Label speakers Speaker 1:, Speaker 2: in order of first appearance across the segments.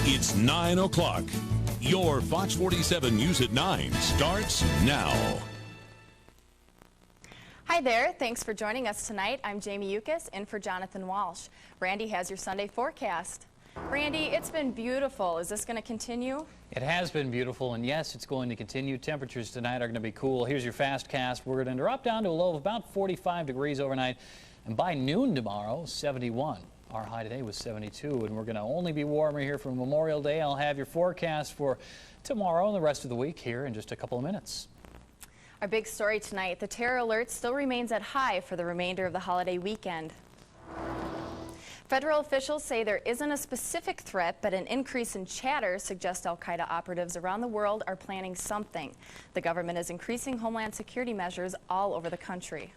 Speaker 1: It's 9 o'clock. Your Fox 47 News at 9 starts now.
Speaker 2: Hi there. Thanks for joining us tonight. I'm Jamie Yukis, in for Jonathan Walsh. Randy has your Sunday forecast. Randy, it's been beautiful. Is this going to continue?
Speaker 3: It has been beautiful, and yes, it's going to continue. Temperatures tonight are going to be cool. Here's your fast cast. We're going to drop down to a low of about 45 degrees overnight, and by noon tomorrow, 71. Our high today was 72, and we're going to only be warmer here for Memorial Day. I'll have your forecast for tomorrow and the rest of the week here in just a couple of minutes.
Speaker 2: Our big story tonight, the terror alert still remains at high for the remainder of the holiday weekend. Federal officials say there isn't a specific threat, but an increase in chatter suggests al-Qaeda operatives around the world are planning something. The government is increasing homeland security measures all over the country.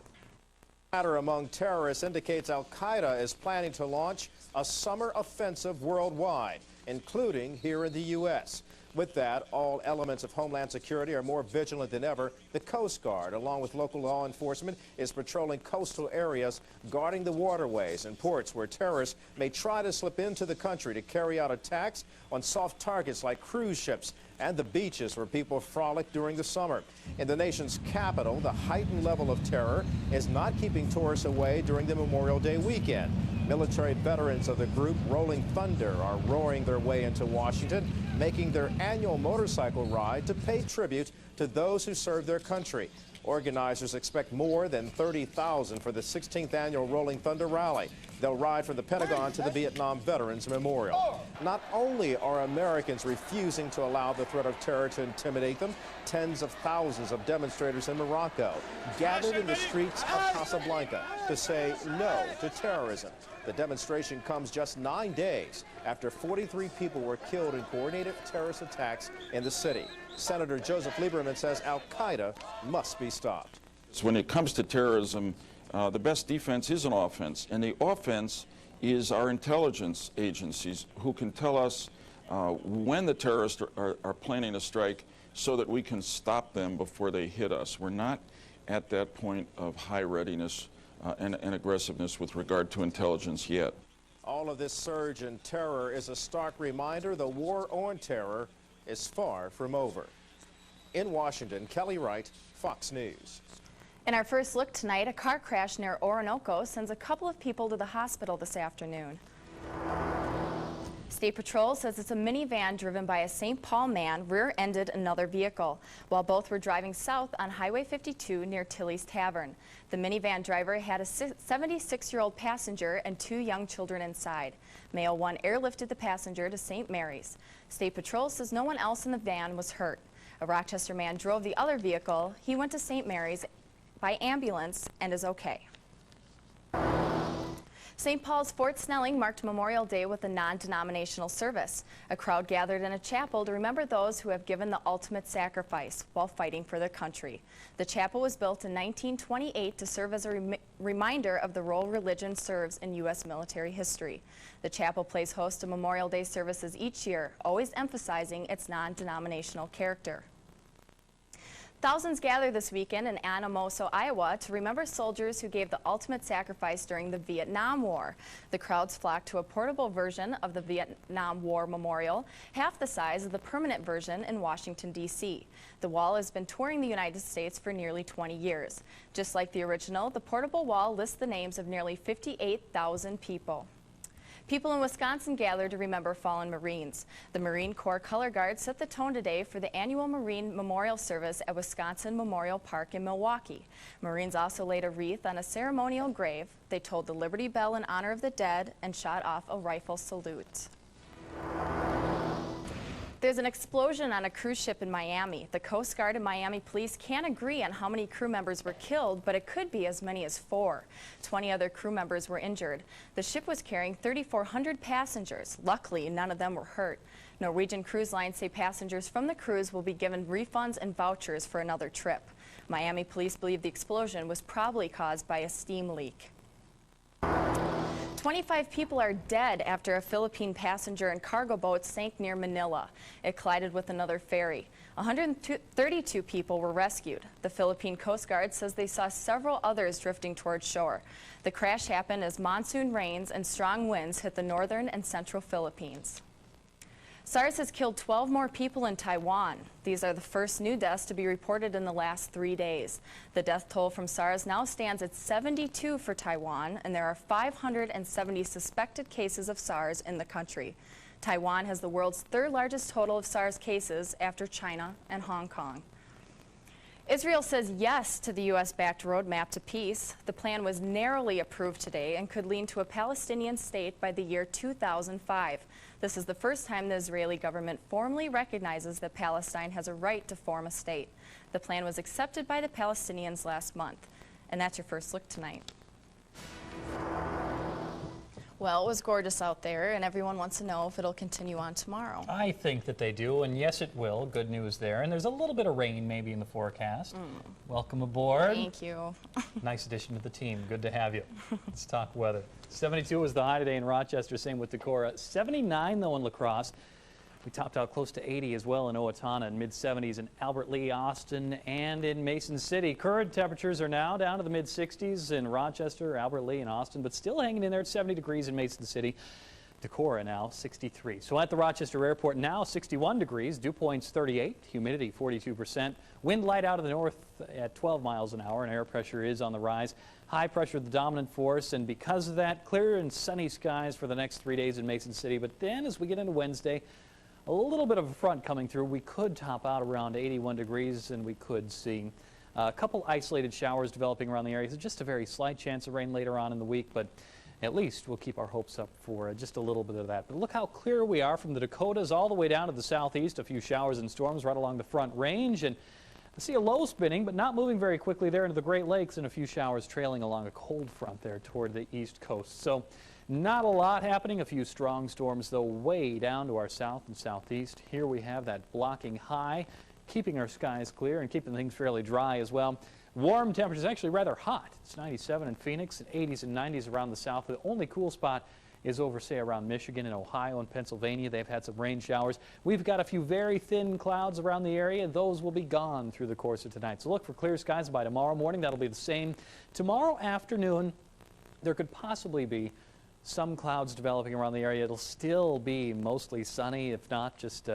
Speaker 4: Chatter among terrorists indicates al-Qaeda is planning to launch a summer offensive worldwide, including here in the U.S. With that, all elements of Homeland Security are more vigilant than ever. The Coast Guard, along with local law enforcement, is patrolling coastal areas, guarding the waterways and ports where terrorists may try to slip into the country to carry out attacks on soft targets like cruise ships and the beaches where people frolic during the summer. In the nation's capital, the heightened level of terror is not keeping tourists away during the Memorial Day weekend. Military veterans of the group Rolling Thunder are roaring their way into Washington, making their annual motorcycle ride to pay tribute to those who served their country. Organizers expect more than 30,000 for the 16th annual Rolling Thunder Rally. They'll ride from the Pentagon to the Vietnam Veterans Memorial. Not only are Americans refusing to allow the threat of terror to intimidate them, tens of thousands of demonstrators in Morocco gathered in the streets of Casablanca to say no to terrorism. The demonstration comes just 9 days after 43 people were killed in coordinated terrorist attacks in the city. Senator Joseph Lieberman says al-Qaeda must be stopped.
Speaker 5: When it comes to terrorism, the best defense is an offense, and the offense is our intelligence agencies who can tell us when the terrorists are planning a strike so that we can stop them before they hit us. We're not at that point of high readiness and aggressiveness with regard to intelligence yet.
Speaker 4: All of this surge in terror is a stark reminder the war on terror is far from over. In Washington, Kelly Wright, Fox News.
Speaker 2: In our first look tonight, a car crash near Orinoco sends a couple of people to the hospital this afternoon. State Patrol says it's a minivan driven by a St. Paul man rear-ended another vehicle while both were driving south on Highway 52 near Tilly's Tavern. The minivan driver had a 76-year-old passenger and 2 young children inside. Male 1 airlifted the passenger to St. Mary's. State Patrol says no one else in the van was hurt. A Rochester man drove the other vehicle. He went to St. Mary's by ambulance and is okay. St. Paul's Fort Snelling marked Memorial Day with a non-denominational service. A crowd gathered in a chapel to remember those who have given the ultimate sacrifice while fighting for their country. The chapel was built in 1928 to serve as a reminder of the role religion serves in U.S. military history. The chapel plays host to Memorial Day services each year, always emphasizing its non-denominational character. Thousands gathered this weekend in Anamosa, Iowa to remember soldiers who gave the ultimate sacrifice during the Vietnam War. The crowds flocked to a portable version of the Vietnam War Memorial, half the size of the permanent version in Washington, D.C. The wall has been touring the United States for nearly 20 years. Just like the original, the portable wall lists the names of nearly 58,000 people. People in Wisconsin gathered to remember fallen Marines. The Marine Corps Color Guard set the tone today for the annual Marine Memorial Service at Wisconsin Memorial Park in Milwaukee. Marines also laid a wreath on a ceremonial grave. They tolled the Liberty Bell in honor of the dead and shot off a rifle salute. There's an explosion on a cruise ship in Miami. The Coast Guard and Miami police can't agree on how many crew members were killed, but it could be as many as 4. 20 other crew members were injured. The ship was carrying 3,400 passengers. Luckily, none of them were hurt. Norwegian Cruise Lines say passengers from the cruise will be given refunds and vouchers for another trip. Miami police believe the explosion was probably caused by a steam leak. 25 people are dead after a Philippine passenger and cargo boat sank near Manila. It collided with another ferry. 132 people were rescued. The Philippine Coast Guard says they saw several others drifting toward shore. The crash happened as monsoon rains and strong winds hit the northern and central Philippines. SARS has killed 12 more people in Taiwan. These are the first new deaths to be reported in the last 3 days. The death toll from SARS now stands at 72 for Taiwan, and there are 570 suspected cases of SARS in the country. Taiwan has the world's third largest total of SARS cases after China and Hong Kong. Israel says yes to the U.S.-backed roadmap to peace. The plan was narrowly approved today and could lead to a Palestinian state by the year 2005. This is the first time the Israeli government formally recognizes that Palestine has a right to form a state. The plan was accepted by the Palestinians last month. And that's your first look tonight. Well, it was gorgeous out there, and everyone wants to know if it'll continue on tomorrow.
Speaker 3: I think that they do, and yes, it will. Good news there. And there's a little bit of rain maybe in the forecast. Welcome aboard.
Speaker 2: Thank you.
Speaker 3: Nice addition to the team. Good to have you. Let's talk weather. 72 was the high today in Rochester, same with Decorah. 79, though, in La Crosse. We topped out close to 80 as well in Owatonna, and mid-70s in Albert Lea, Austin, and in Mason City. Current temperatures are now down to the mid-60s in Rochester, Albert Lea, and Austin, but still hanging in there at 70 degrees in Mason City. Decorah now 63. So at the Rochester Airport now 61 degrees, dew point's 38, humidity 42%, wind light out of the north at 12 miles an hour, and air pressure is on the rise. High pressure the dominant force, and because of that, clear and sunny skies for the next 3 days in Mason City. But then as we get into Wednesday, a little bit of a front coming through. We could top out around 81 degrees, and we could see a couple isolated showers developing around the area. So just a very slight chance of rain later on in the week, but at least we'll keep our hopes up for just a little bit of that. But look how clear we are from the Dakotas all the way down to the southeast. A few showers and storms right along the Front Range, and I see a low spinning, but not moving very quickly there into the Great Lakes, and a few showers trailing along a cold front there toward the east coast. So not a lot happening. A few strong storms, though, way down to our south and southeast. Here we have that blocking high, keeping our skies clear and keeping things fairly dry as well. Warm temperatures, actually rather hot. It's 97 in Phoenix and 80s and 90s around the south. The only cool spot is over, say, around Michigan and Ohio and Pennsylvania. They've had some rain showers. We've got a few very thin clouds around the area. Those will be gone through the course of tonight. So look for clear skies by tomorrow morning. That'll be the same. Tomorrow afternoon, there could possibly be some clouds developing around the area. It'll still be mostly sunny, if not just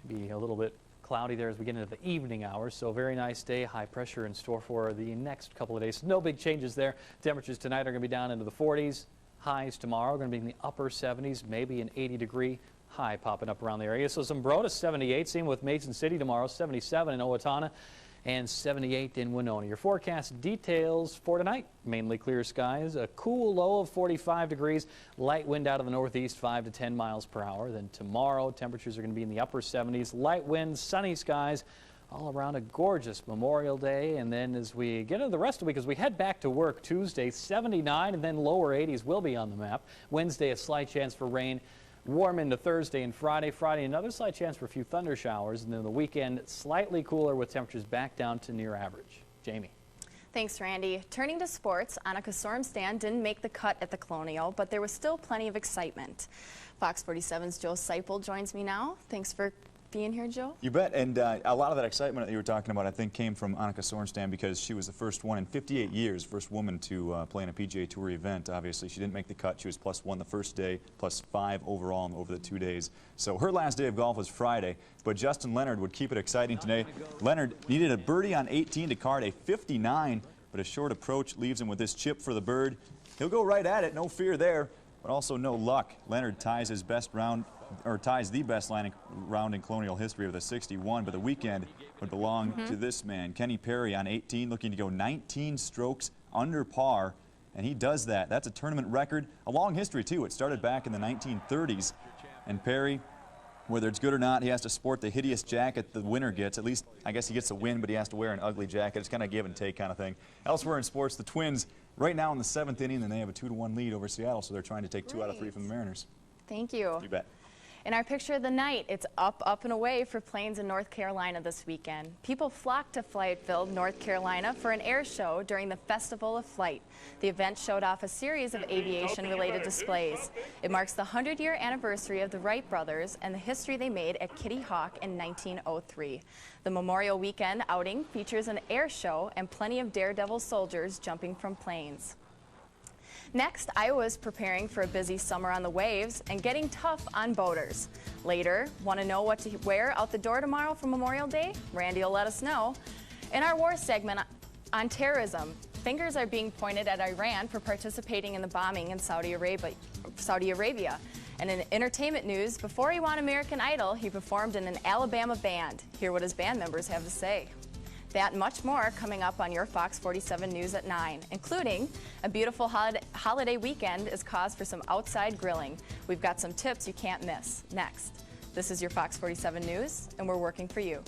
Speaker 3: maybe a little bit cloudy there as we get into the evening hours. So very nice day, high pressure in store for the next couple of days. No big changes there. Temperatures tonight are going to be down into the 40s. Highs tomorrow are going to be in the upper 70s, maybe an 80-degree high popping up around the area. So Zumbrota 78, same with Mason City tomorrow, 77 in Owatonna, and 78 in Winona. Your forecast details for tonight: mainly clear skies, a cool low of 45 degrees, light wind out of the northeast 5 to 10 miles per hour. Then tomorrow, temperatures are going to be in the upper 70s, light winds, sunny skies, all around a gorgeous Memorial Day. And then as we get into the rest of the week, as we head back to work, Tuesday 79, and then lower 80s will be on the map. Wednesday, a slight chance for rain. Warm into Thursday and Friday. Friday, another slight chance for a few thunder showers. And then the weekend, slightly cooler with temperatures back down to near average. Jamie.
Speaker 2: Thanks, Randy. Turning to sports, Annika Sormstan didn't make the cut at the Colonial, but there was still plenty of excitement. Fox 47's Joe Seipel joins me now. Thanks for being here, Joe.
Speaker 6: You bet. And a lot of that excitement that you were talking about, I think, came from Annika Sormstan because she was the first one in 58 years, first woman to play in a PGA Tour event. Obviously, she didn't make the cut. She was +1 the first day, +5 overall over the 2 days. So her last day of golf was Friday, but Justin Leonard would keep it exciting today. Leonard needed a birdie on 18 to card a 59, but a short approach leaves him with this chip for the bird. He'll go right at it, no fear there, but also no luck. Leonard ties his best round, or ties the best round in Colonial history with a 61, but the weekend would belong to this man, Kenny Perry, on 18, looking to go 19 strokes under par, and he does that. That's a tournament record, a long history too. It started back in the 1930s, and Perry, whether it's good or not, he has to sport the hideous jacket the winner gets. At least, I guess he gets a win, but he has to wear an ugly jacket. It's kind of give and take kind of thing. Elsewhere in sports, the Twins right now in the 7th inning, and they have a 2-1 lead over Seattle, so they're trying to take 2 out of 3 from the Mariners.
Speaker 2: Thank you.
Speaker 6: You bet.
Speaker 2: In our picture of the night, it's up, up, and away for planes in North Carolina this weekend. People flocked to Fayetteville, North Carolina for an air show during the Festival of Flight. The event showed off a series of aviation-related displays. It marks the 100-year anniversary of the Wright brothers and the history they made at Kitty Hawk in 1903. The Memorial Weekend outing features an air show and plenty of daredevil soldiers jumping from planes. Next, Iowa is preparing for a busy summer on the waves and getting tough on boaters. Later, want to know what to wear out the door tomorrow for Memorial Day? Randy will let us know. In our war segment on terrorism, fingers are being pointed at Iran for participating in the bombing in Saudi Arabia. And in entertainment news, before he won American Idol, he performed in an Alabama band. Hear what his band members have to say. That and much more coming up on your Fox 47 News at 9, including a beautiful holiday weekend is cause for some outside grilling. We've got some tips you can't miss. Next, this is your Fox 47 News, and we're working for you.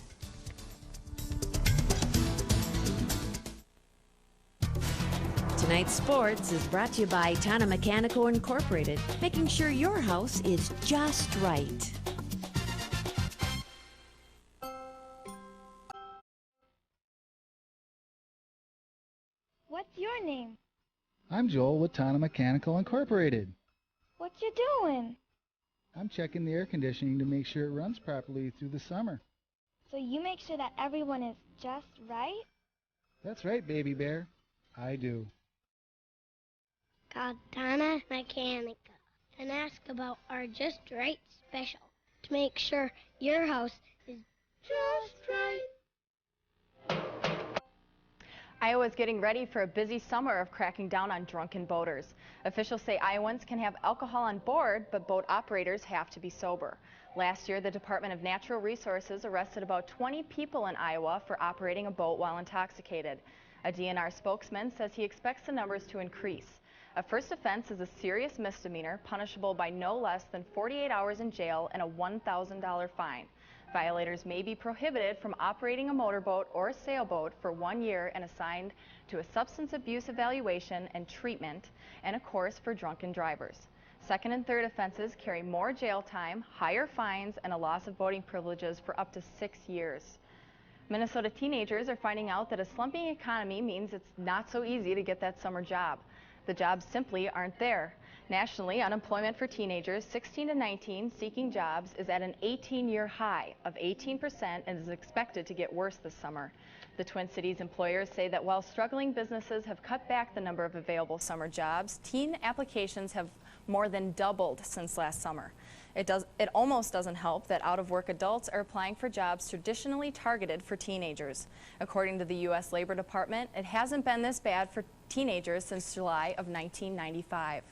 Speaker 7: Tonight's sports is brought to you by Tana Mechanical Incorporated, making sure your house is just right.
Speaker 8: What's your name?
Speaker 9: I'm Joel with Tana Mechanical Incorporated.
Speaker 8: What you doing?
Speaker 9: I'm checking the air conditioning to make sure it runs properly through the summer.
Speaker 8: So you make sure that everyone is just right?
Speaker 9: That's right, baby bear. I do.
Speaker 10: Call Tana Mechanical and ask about our Just Right special to make sure your house is just right.
Speaker 2: Iowa is getting ready for a busy summer of cracking down on drunken boaters. Officials say Iowans can have alcohol on board, but boat operators have to be sober. Last year, the Department of Natural Resources arrested about 20 people in Iowa for operating a boat while intoxicated. A DNR spokesman says he expects the numbers to increase. A first offense is a serious misdemeanor punishable by no less than 48 hours in jail and a $1,000 fine. Violators may be prohibited from operating a motorboat or a sailboat for 1 year and assigned to a substance abuse evaluation and treatment and a course for drunken drivers. Second and third offenses carry more jail time, higher fines, and a loss of boating privileges for up to 6 years. Minnesota teenagers are finding out that a slumping economy means it's not so easy to get that summer job. The jobs simply aren't there. Nationally, unemployment for teenagers 16 to 19 seeking jobs is at an 18-year high of 18% and is expected to get worse this summer. The Twin Cities employers say that while struggling businesses have cut back the number of available summer jobs, teen applications have more than doubled since last summer. It almost doesn't help that out-of-work adults are applying for jobs traditionally targeted for teenagers. According to the U.S. Labor Department, it hasn't been this bad for teenagers since July of 1995.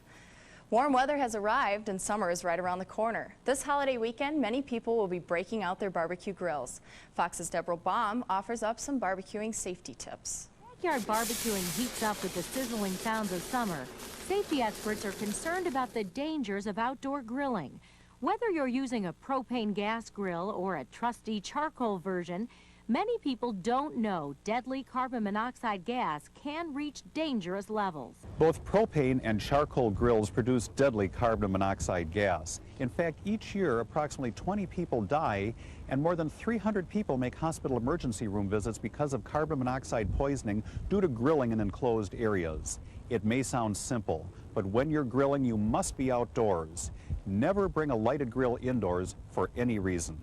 Speaker 2: Warm weather has arrived and summer is right around the corner. This holiday weekend, many people will be breaking out their barbecue grills. Fox's Deborah Baum offers up some barbecuing safety tips.
Speaker 11: Backyard barbecuing heats up with the sizzling sounds of summer. Safety experts are concerned about the dangers of outdoor grilling. Whether you're using a propane gas grill or a trusty charcoal version, many people don't know deadly carbon monoxide gas can reach dangerous levels.
Speaker 12: Both propane and charcoal grills produce deadly carbon monoxide gas. In fact, each year approximately 20 people die and more than 300 people make hospital emergency room visits because of carbon monoxide poisoning due to grilling in enclosed areas. It may sound simple, but when you're grilling, you must be outdoors. Never bring a lighted grill indoors for any reason.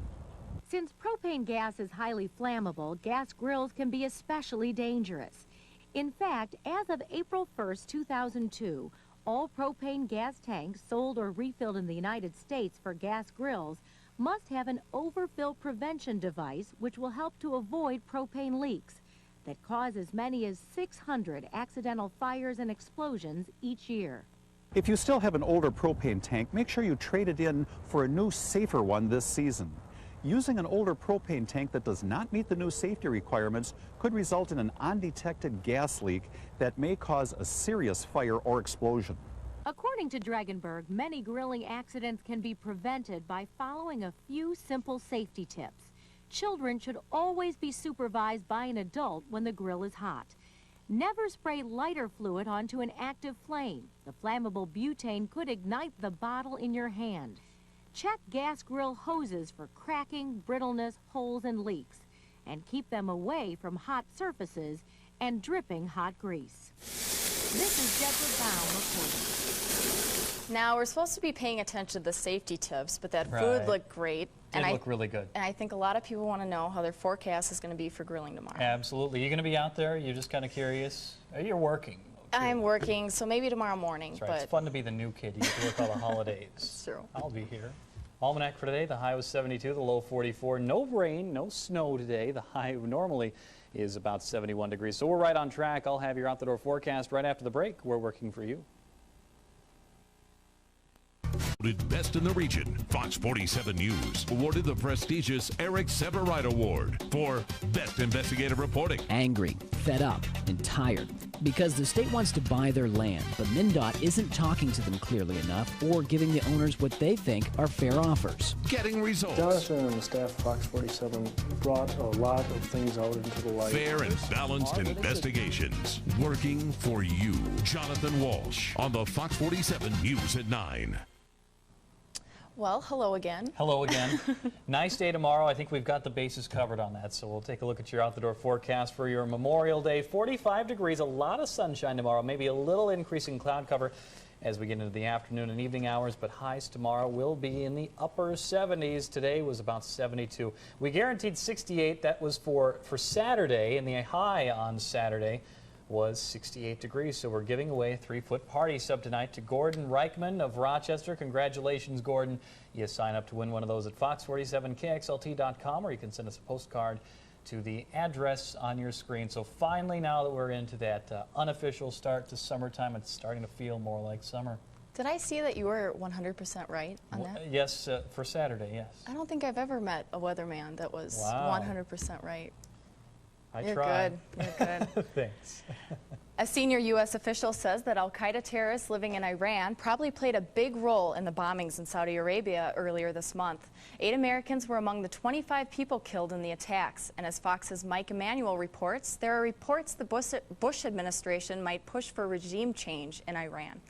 Speaker 11: Since propane gas is highly flammable, gas grills can be especially dangerous. In fact, as of April 1st, 2002, all propane gas tanks sold or refilled in the United States for gas grills must have an overfill prevention device which will help to avoid propane leaks that cause as many as 600 accidental fires and explosions each year.
Speaker 12: If you still have an older propane tank, make sure you trade it in for a new, safer one this season. Using an older propane tank that does not meet the new safety requirements could result in an undetected gas leak that may cause a serious fire or explosion.
Speaker 11: According to Dragonberg, many grilling accidents can be prevented by following a few simple safety tips. Children should always be supervised by an adult when the grill is hot. Never spray lighter fluid onto an active flame. The flammable butane could ignite the bottle in your hand. Check gas grill hoses for cracking, brittleness, holes, and leaks, and keep them away from hot surfaces and dripping hot grease. This is Deborah Baum reporting.
Speaker 2: Now, we're supposed to be paying attention to the safety tips, but that food looked great.
Speaker 3: It looked really good.
Speaker 2: And I think a lot of people want to know how their forecast is going to be for grilling tomorrow.
Speaker 3: Absolutely. You're going to be out there? You're just kind of curious? You're working.
Speaker 2: I'm working, so maybe tomorrow morning.
Speaker 3: That's right.
Speaker 2: But
Speaker 3: it's fun to be the new kid. You get to work all the holidays.
Speaker 2: It's true.
Speaker 3: I'll be here. Almanac for today, the high was 72, the low 44. No rain, no snow today. The high normally is about 71 degrees. So we're right on track. I'll have your out-the-door forecast right after the break. We're working for you.
Speaker 1: Voted best in the region, Fox 47 News awarded the prestigious Eric Severide Award for Best Investigative Reporting.
Speaker 13: Angry, fed up, and tired because the state wants to buy their land, but MnDOT isn't talking to them clearly enough or giving the owners what they think are fair offers.
Speaker 1: Getting results.
Speaker 14: Jonathan and the staff of Fox 47 brought a lot of things out into the light.
Speaker 1: Fair and balanced investigations. Working for you. Jonathan Walsh on the Fox 47 News at 9.
Speaker 2: Well, hello again.
Speaker 3: Hello again. Nice day tomorrow. I think we've got the bases covered on that. So we'll take a look at your out-the-door forecast for your Memorial Day. 45 degrees, a lot of sunshine tomorrow, maybe a little increase in cloud cover as we get into the afternoon and evening hours, but highs tomorrow will be in the upper 70s. Today was about 72. We guaranteed 68. That was for Saturday, and the high on Saturday was 68 degrees. So we're giving away a 3-foot party sub tonight to Gordon Reichman of Rochester. Congratulations, Gordon. You sign up to win one of those at fox47kxlt.com, or you can send us a postcard to the address on your screen. So finally, now that we're into that unofficial start to summertime, it's starting to feel more like summer.
Speaker 2: Did I see that you were 100% right on that?
Speaker 3: Yes, for Saturday, yes.
Speaker 2: I don't think I've ever met a weatherman that was 100% right.
Speaker 3: You're
Speaker 2: good. You're good.
Speaker 3: Thanks.
Speaker 2: A senior U.S. official says that al-Qaeda terrorists living in Iran probably played a big role in the bombings in Saudi Arabia earlier this month. 8 Americans were among the 25 people killed in the attacks. And as Fox's Mike Emanuel reports, there are reports the Bush administration might push for regime change in Iran.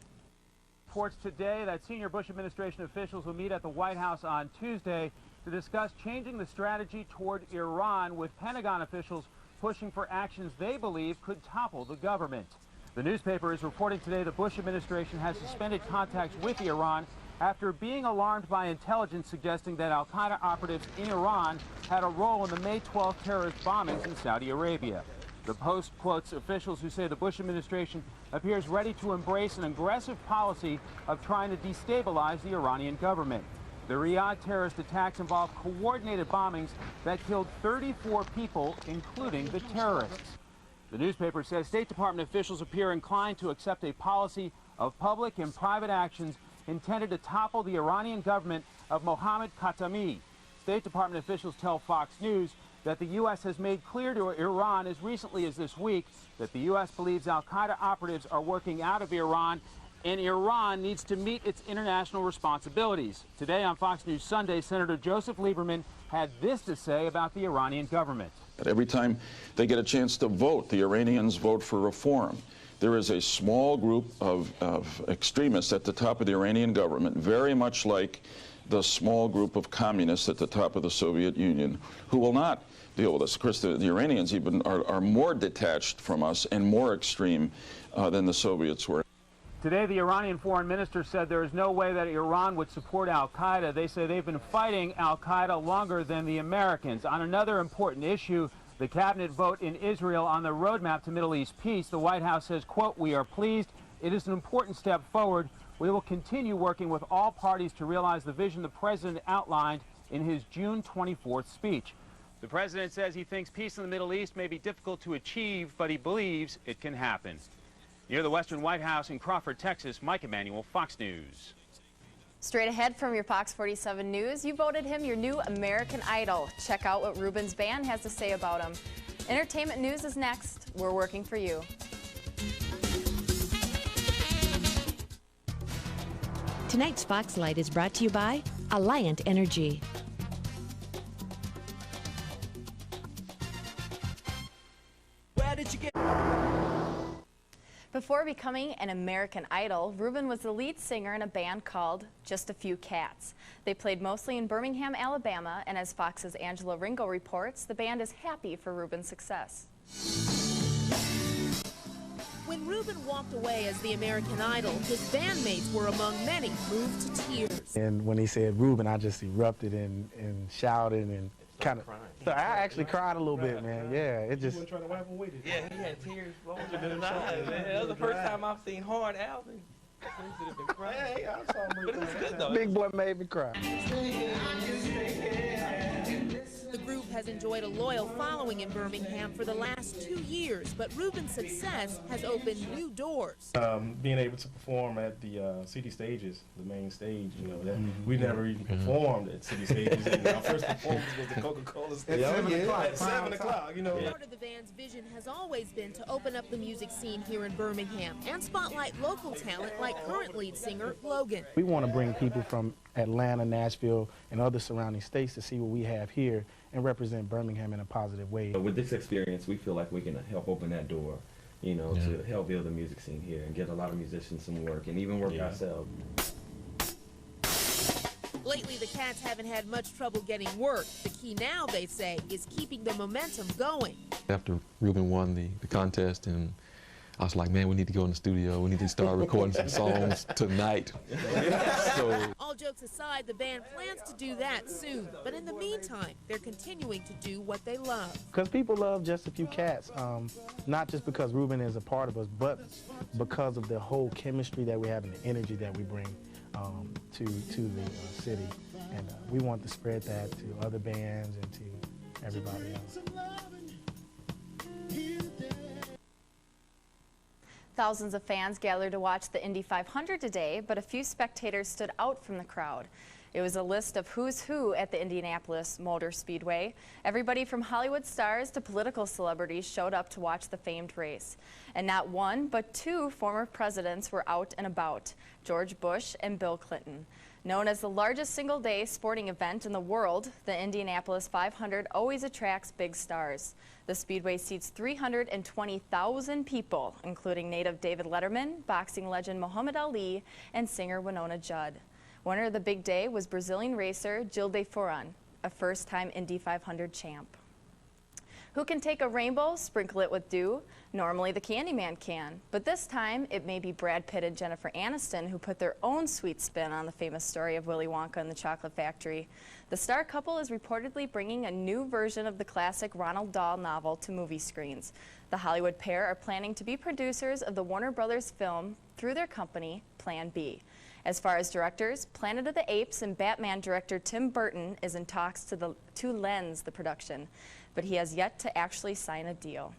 Speaker 15: Reports today that senior Bush administration officials will meet at the White House on Tuesday to discuss changing the strategy toward Iran, with Pentagon officials pushing for actions they believe could topple the government. The newspaper is reporting today the Bush administration has suspended contacts with Iran after being alarmed by intelligence suggesting that al-Qaeda operatives in Iran had a role in the May 12th terrorist bombings in Saudi Arabia. The Post quotes officials who say the Bush administration appears ready to embrace an aggressive policy of trying to destabilize the Iranian government. The Riyadh terrorist attacks involved coordinated bombings that killed 34 people, including the terrorists. The newspaper says State Department officials appear inclined to accept a policy of public and private actions intended to topple the Iranian government of Mohammad Khatami. State Department officials tell Fox News that the U.S. has made clear to Iran as recently as this week that the U.S. believes al-Qaeda operatives are working out of Iran, and Iran needs to meet its international responsibilities. Today on Fox News Sunday, Senator Joseph Lieberman had this to say about the Iranian government.
Speaker 5: Every time they get a chance to vote, the Iranians vote for reform. There is a small group of extremists at the top of the Iranian government, very much like the small group of communists at the top of the Soviet Union, who will not deal with us. Of course, the Iranians even are more detached from us and more extreme than the Soviets were.
Speaker 15: Today, the Iranian foreign minister said there is no way that Iran would support al-Qaeda. They say they've been fighting al-Qaeda longer than the Americans. On another important issue, the cabinet vote in Israel on the roadmap to Middle East peace, the White House says, quote, "We are pleased. It is an important step forward. We will continue working with all parties to realize the vision the president outlined in his June 24th speech." The president says he thinks peace in the Middle East may be difficult to achieve, but he believes it can happen. Near the Western White House in Crawford, Texas, Mike Emanuel, Fox News.
Speaker 2: Straight ahead from your Fox 47 News, you voted him your new American Idol. Check out what Ruben's band has to say about him. Entertainment news is next. We're working for you.
Speaker 7: Tonight's Foxlight is brought to you by Alliant Energy.
Speaker 2: Where did you get? Before becoming an American Idol, Ruben was the lead singer in a band called Just a Few Cats. They played mostly in Birmingham, Alabama, and as Fox's Angela Ringo reports, the band is happy for Ruben's success.
Speaker 16: When Ruben walked away as the American Idol, his bandmates were among many moved to tears.
Speaker 14: And when he said Ruben, I just erupted and shouted and kind of. So I actually cried a little bit, man. Yeah, it just.
Speaker 17: Trying to wipe away. Yeah, he had tears flowing down his eyes, man. That was the first time I've seen Hard Alvin
Speaker 14: Hey, I saw Big Boy made me cry.
Speaker 16: The group has enjoyed a loyal following in Birmingham for the last 2 years, but Ruben's success has opened new doors.
Speaker 17: Being able to perform at the city stages, the main stage, you know, that we never even performed at city stages. And our first performance was the Coca-Cola stage at 7 o'clock, you know.
Speaker 16: Part of the band's vision has always been to open up the music scene here in Birmingham and spotlight local talent like current lead singer Logan.
Speaker 14: We want to bring people from Atlanta, Nashville, and other surrounding states to see what we have here and represent Birmingham in a positive way.
Speaker 18: With this experience, we feel like we can help open that door, you know, to help build the music scene here and get a lot of musicians some work and even work ourselves.
Speaker 16: Lately, the Cats haven't had much trouble getting work. The key now, they say, is keeping the momentum going.
Speaker 19: After Ruben won the contest, and I was like, man, we need to go in the studio. We need to start recording some songs tonight. So,
Speaker 16: all jokes aside, the band plans to do that soon. But in the meantime, they're continuing to do what they love.
Speaker 14: Because people love Just a Few Cats, not just because Ruben is a part of us, but because of the whole chemistry that we have and the energy that we bring to the city. And we want to spread that to other bands and to everybody else.
Speaker 2: Thousands of fans gathered to watch the Indy 500 today, but a few spectators stood out from the crowd. It was a list of who's who at the Indianapolis Motor Speedway. Everybody from Hollywood stars to political celebrities showed up to watch the famed race. And not one, but two former presidents were out and about, George Bush and Bill Clinton. Known as the largest single-day sporting event in the world, the Indianapolis 500 always attracts big stars. The Speedway seats 320,000 people, including native David Letterman, boxing legend Muhammad Ali, and singer Winona Judd. Winner of the big day was Brazilian racer Gil de Ferran, a first-time Indy 500 champ. Who can take a rainbow, sprinkle it with dew? Normally the Candyman can, but this time it may be Brad Pitt and Jennifer Aniston who put their own sweet spin on the famous story of Willy Wonka and the Chocolate Factory. The star couple is reportedly bringing a new version of the classic Roald Dahl novel to movie screens. The Hollywood pair are planning to be producers of the Warner Brothers film through their company, Plan B. As far as directors, Planet of the Apes and Batman director Tim Burton is in talks to lens the production, but he has yet to actually sign a deal.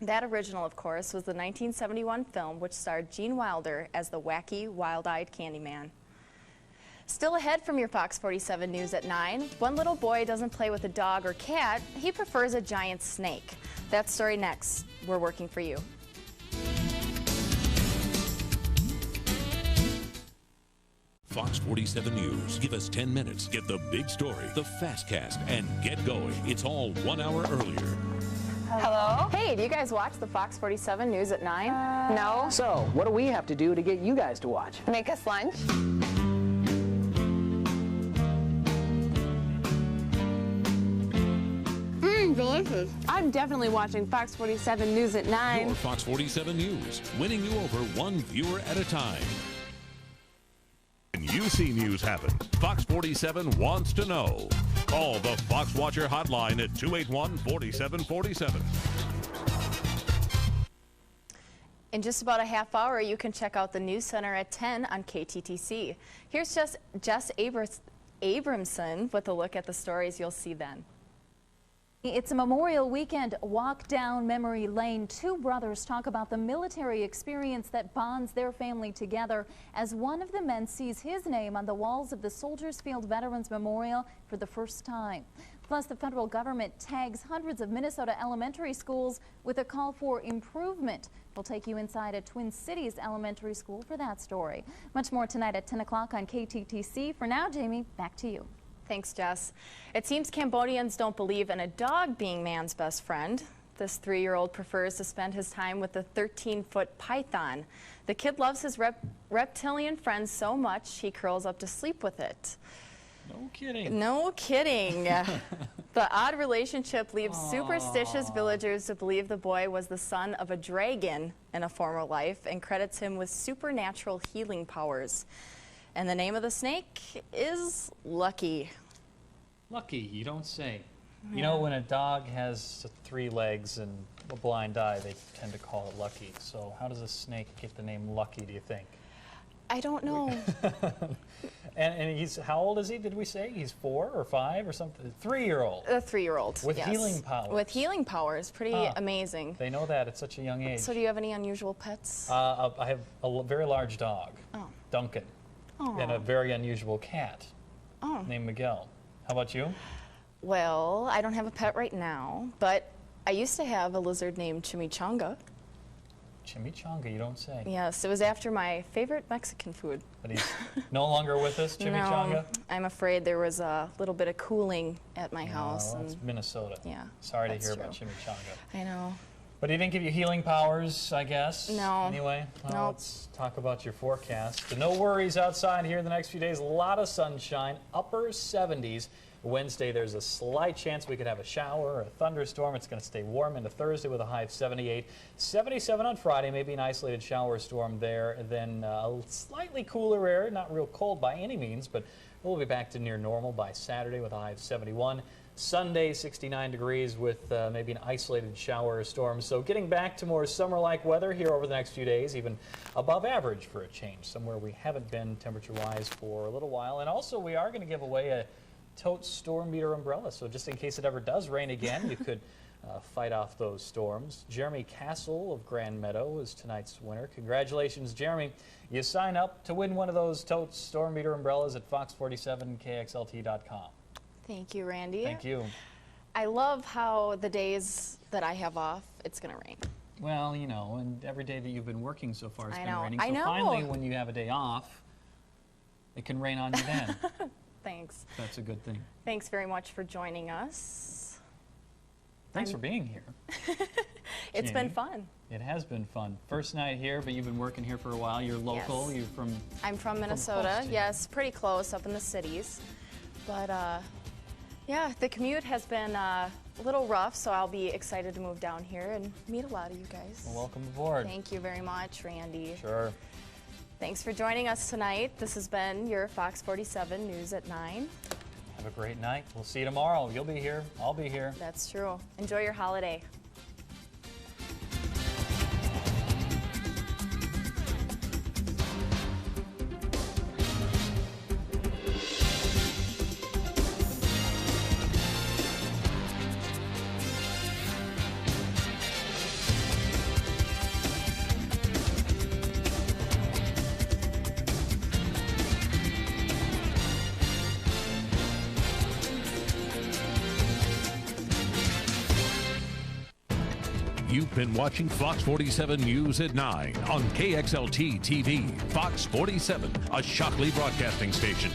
Speaker 2: That original, of course, was the 1971 film which starred Gene Wilder as the wacky, wild-eyed Candyman. Still ahead from your Fox 47 News at 9, one little boy doesn't play with a dog or cat, he prefers a giant snake. That story next. We're working for you.
Speaker 1: Fox 47 News. Give us 10 minutes. Get the big story, the Fastcast, and get going. It's all 1 hour earlier.
Speaker 2: Hello? Hey, do you guys watch the Fox 47 News at 9?
Speaker 20: No. So, what do we have to do to get you guys to watch?
Speaker 21: Make us lunch. Delicious. I'm definitely watching Fox 47 News at 9.
Speaker 1: Your Fox 47 News, winning you over one viewer at a time. When you see news happen, Fox 47 wants to know. Call the Fox Watcher hotline at 281-4747.
Speaker 2: In just about a half hour, you can check out the News Center at 10 on KTTC. Here's Jess Abramson with a look at the stories you'll see then.
Speaker 22: It's a Memorial Weekend walk down memory lane. Two brothers talk about the military experience that bonds their family together as one of the men sees his name on the walls of the Soldiers Field Veterans Memorial for the first time. Plus, the federal government tags hundreds of Minnesota elementary schools with a call for improvement. We'll take you inside a Twin Cities elementary school for that story. Much more tonight at 10 o'clock on KTTC. For now, Jamie, back to you.
Speaker 2: Thanks, Jess. It seems Cambodians don't believe in a dog being man's best friend. This 3-year-old prefers to spend his time with the 13-foot python. The kid loves his reptilian friend so much he curls up to sleep with it.
Speaker 3: No kidding.
Speaker 2: No kidding. The odd relationship leaves superstitious villagers to believe the boy was the son of a dragon in a former life and credits him with supernatural healing powers. And the name of the snake is Lucky.
Speaker 3: Lucky, you don't say. You know, when a dog has 3 legs and a blind eye, they tend to call it Lucky. So how does a snake get the name Lucky, do you think?
Speaker 2: I don't know.
Speaker 3: And he's, how old is he, did we say? He's 4 or 5 or something? 3-year-old.
Speaker 2: A 3-year-old.
Speaker 3: With
Speaker 2: yes.
Speaker 3: healing powers.
Speaker 2: With healing powers. Pretty amazing.
Speaker 3: They know that at such a young age.
Speaker 2: So do you have any unusual pets?
Speaker 3: I have a very large dog, Duncan,
Speaker 2: Oh.
Speaker 3: and a very unusual cat named Miguel. How about you?
Speaker 2: Well, I don't have a pet right now, but I used to have a lizard named Chimichanga.
Speaker 3: Chimichanga, you don't say.
Speaker 2: Yes, it was after my favorite Mexican food.
Speaker 3: But he's no longer with us, Chimichanga?
Speaker 2: No, I'm afraid there was a little bit of cooling at my house.
Speaker 3: Well, it's Minnesota.
Speaker 2: Yeah.
Speaker 3: Sorry to hear
Speaker 2: true.
Speaker 3: about Chimichanga.
Speaker 2: I know.
Speaker 3: But he didn't give you healing powers, I guess?
Speaker 2: No.
Speaker 3: Anyway, well,
Speaker 2: Nope.
Speaker 3: let's talk about your forecast. So no worries outside here in the next few days. A lot of sunshine, upper 70s. Wednesday, there's a slight chance we could have a shower or a thunderstorm. It's going to stay warm into Thursday with a high of 78. 77 on Friday, maybe an isolated shower storm there. Then a slightly cooler air, not real cold by any means, but we'll be back to near normal by Saturday with a high of 71. Sunday, 69 degrees with maybe an isolated shower or storm. So getting back to more summer-like weather here over the next few days, even above average for a change, somewhere we haven't been temperature-wise for a little while. And also, we are going to give away a tote storm meter umbrella, so just in case it ever does rain again, you could fight off those storms. Jeremy Castle of Grand Meadow is tonight's winner. Congratulations, Jeremy. You sign up to win one of those tote storm meter umbrellas at fox47kxlt.com.
Speaker 2: Thank you, Randy.
Speaker 3: Thank you.
Speaker 2: I love how the days that I have off, it's going to rain.
Speaker 3: Well, you know, and every day that you've been working so far has been raining.
Speaker 2: I
Speaker 3: so
Speaker 2: know.
Speaker 3: Finally, when you have a day off, it can rain on you then.
Speaker 2: Thanks.
Speaker 3: That's a good thing.
Speaker 2: Thanks very much for joining us.
Speaker 3: Thanks for being here.
Speaker 2: It's been fun.
Speaker 3: It has been fun. First night here, but you've been working here for a while. You're local.
Speaker 2: Yes.
Speaker 3: You're from...
Speaker 2: I'm from Minnesota. Yes, pretty close up in the cities. But yeah, the commute has been a little rough, so I'll be excited to move down here and meet a lot of you guys.
Speaker 3: Well, welcome aboard.
Speaker 2: Thank you very much, Randy.
Speaker 3: Sure.
Speaker 2: Thanks for joining us tonight. This has been your Fox 47 News at 9.
Speaker 3: Have a great night. We'll see you tomorrow. You'll be here. I'll be here.
Speaker 2: That's true. Enjoy your holiday.
Speaker 1: You've been watching Fox 47 News at 9 on KXLT TV. Fox 47, a Shockley broadcasting station.